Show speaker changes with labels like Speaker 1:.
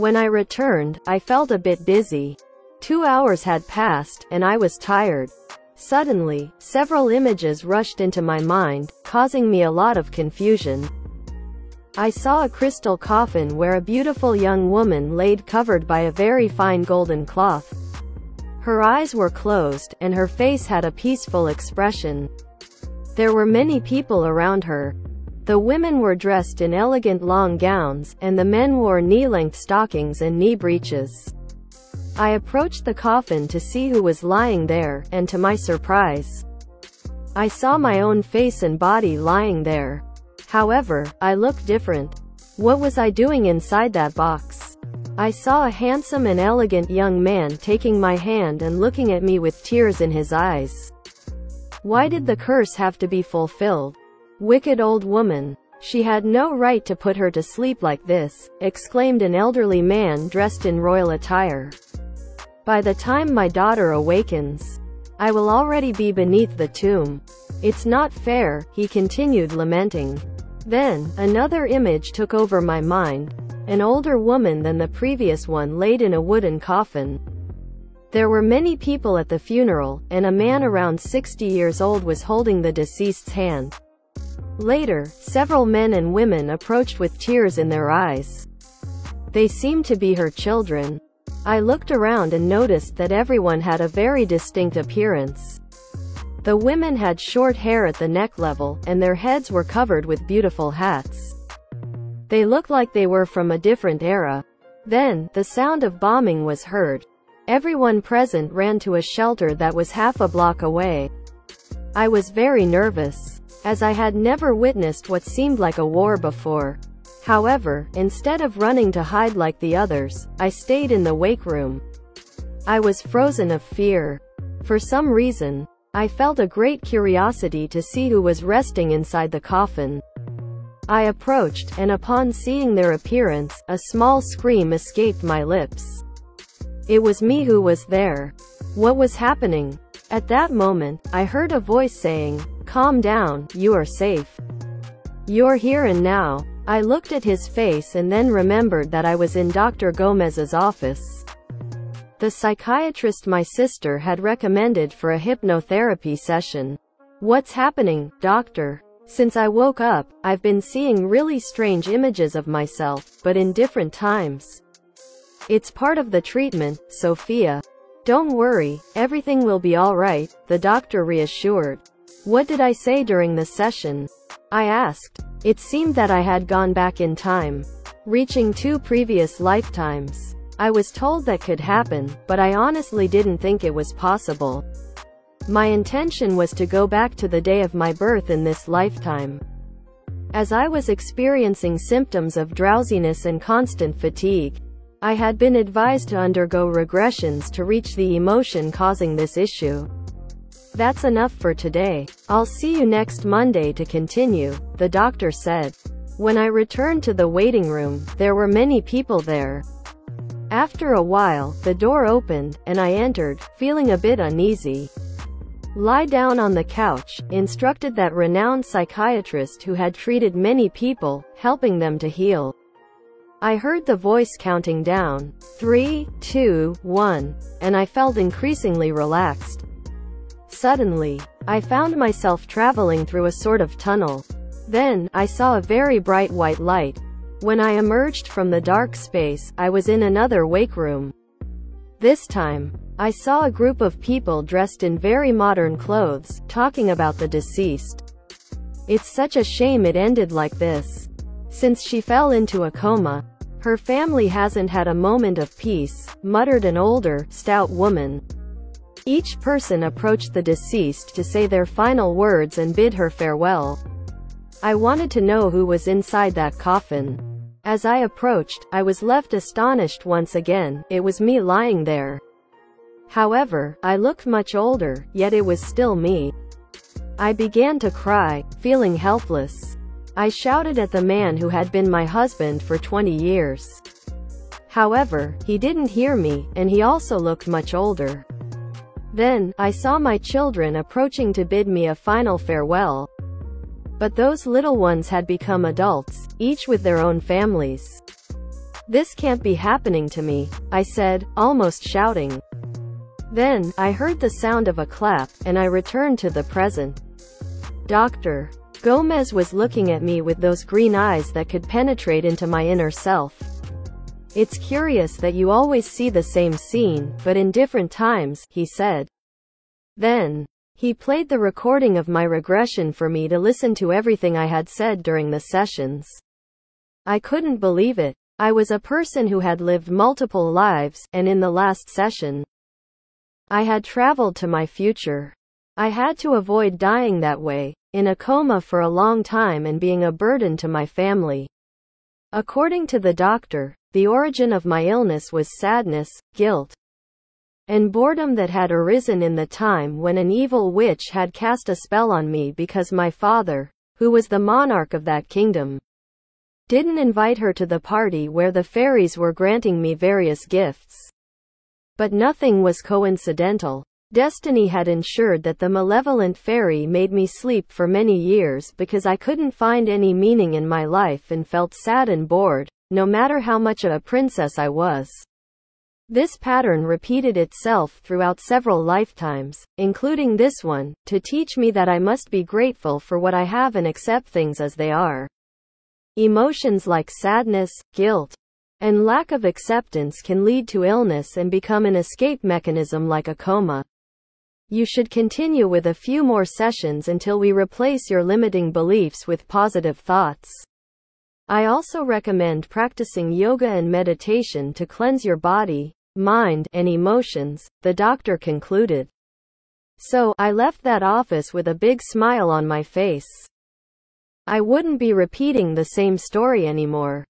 Speaker 1: When I returned, I felt a bit dizzy. 2 hours had passed, and I was tired. Suddenly, several images rushed into my mind, causing me a lot of confusion. I saw a crystal coffin where a beautiful young woman laid covered by a very fine golden cloth. Her eyes were closed, and her face had a peaceful expression. There were many people around her. The women were dressed in elegant long gowns, and the men wore knee-length stockings and knee breeches. I approached the coffin to see who was lying there, and to my surprise, I saw my own face and body lying there. However, I looked different. What was I doing inside that box? I saw a handsome and elegant young man taking my hand and looking at me with tears in his eyes. Why did the curse have to be fulfilled? Wicked old woman. She had no right to put her to sleep like this, exclaimed an elderly man dressed in royal attire. By the time my daughter awakens, I will already be beneath the tomb. It's not fair, he continued lamenting. Then, another image took over my mind. An older woman than the previous one laid in a wooden coffin. There were many people at the funeral, and a man around 60 years old was holding the deceased's hand. Later, several men and women approached with tears in their eyes. They seemed to be her children. I looked around and noticed that everyone had a very distinct appearance. The women had short hair at the neck level, and their heads were covered with beautiful hats. They looked like they were from a different era. Then, the sound of bombing was heard. Everyone present ran to a shelter that was half a block away. I was very nervous, as I had never witnessed what seemed like a war before. However, instead of running to hide like the others, I stayed in the wake room. I was frozen of fear. For some reason, I felt a great curiosity to see who was resting inside the coffin. I approached, and upon seeing their appearance, a small scream escaped my lips. It was me who was there. What was happening? At that moment, I heard a voice saying, "Calm down, you are safe. You're here and now." I looked at his face and then remembered that I was in Dr. Gomez's office. The psychiatrist my sister had recommended for a hypnotherapy session. "What's happening, doctor?" Since I woke up, I've been seeing really strange images of myself, but in different times. It's part of the treatment, Sophia. Don't worry, everything will be alright, the doctor reassured. What did I say during the session? I asked. It seemed that I had gone back in time, reaching 2 previous lifetimes. I was told that could happen, but I honestly didn't think it was possible. My intention was to go back to the day of my birth in this lifetime. As I was experiencing symptoms of drowsiness and constant fatigue, I had been advised to undergo regressions to reach the emotion causing this issue. That's enough for today. I'll see you next Monday to continue, the doctor said. When I returned to the waiting room, there were many people there. After a while, the door opened, and I entered, feeling a bit uneasy. Lie down on the couch, instructed that renowned psychiatrist who had treated many people, helping them to heal. I heard the voice counting down, 3, 2, 1, and I felt increasingly relaxed. Suddenly, I found myself traveling through a sort of tunnel. Then, I saw a very bright white light. When I emerged from the dark space, I was in another wake room. This time, I saw a group of people dressed in very modern clothes, talking about the deceased. It's such a shame it ended like this. Since she fell into a coma, her family hasn't had a moment of peace, muttered an older, stout woman. Each person approached the deceased to say their final words and bid her farewell. I wanted to know who was inside that coffin. As I approached, I was left astonished once again. It was me lying there. However, I looked much older, yet it was still me. I began to cry, feeling helpless. I shouted at the man who had been my husband for 20 years. However, he didn't hear me, and he also looked much older. Then, I saw my children approaching to bid me a final farewell. But those little ones had become adults, each with their own families. "This can't be happening to me," I said, almost shouting. Then, I heard the sound of a clap, and I returned to the present. Dr. Gomez was looking at me with those green eyes that could penetrate into my inner self. "It's curious that you always see the same scene, but in different times," he said. Then, he played the recording of my regression for me to listen to everything I had said during the sessions. I couldn't believe it. I was a person who had lived multiple lives, and in the last session, I had traveled to my future. I had to avoid dying that way, in a coma for a long time and being a burden to my family. According to the doctor, the origin of my illness was sadness, guilt, and boredom that had arisen in the time when an evil witch had cast a spell on me because my father, who was the monarch of that kingdom, didn't invite her to the party where the fairies were granting me various gifts. But nothing was coincidental. Destiny had ensured that the malevolent fairy made me sleep for many years because I couldn't find any meaning in my life and felt sad and bored, no matter how much of a princess I was. This pattern repeated itself throughout several lifetimes, including this one, to teach me that I must be grateful for what I have and accept things as they are. Emotions like sadness, guilt, and lack of acceptance can lead to illness and become an escape mechanism like a coma. You should continue with a few more sessions until we replace your limiting beliefs with positive thoughts. I also recommend practicing yoga and meditation to cleanse your body, mind, and emotions, the doctor concluded. So, I left that office with a big smile on my face. I wouldn't be repeating the same story anymore.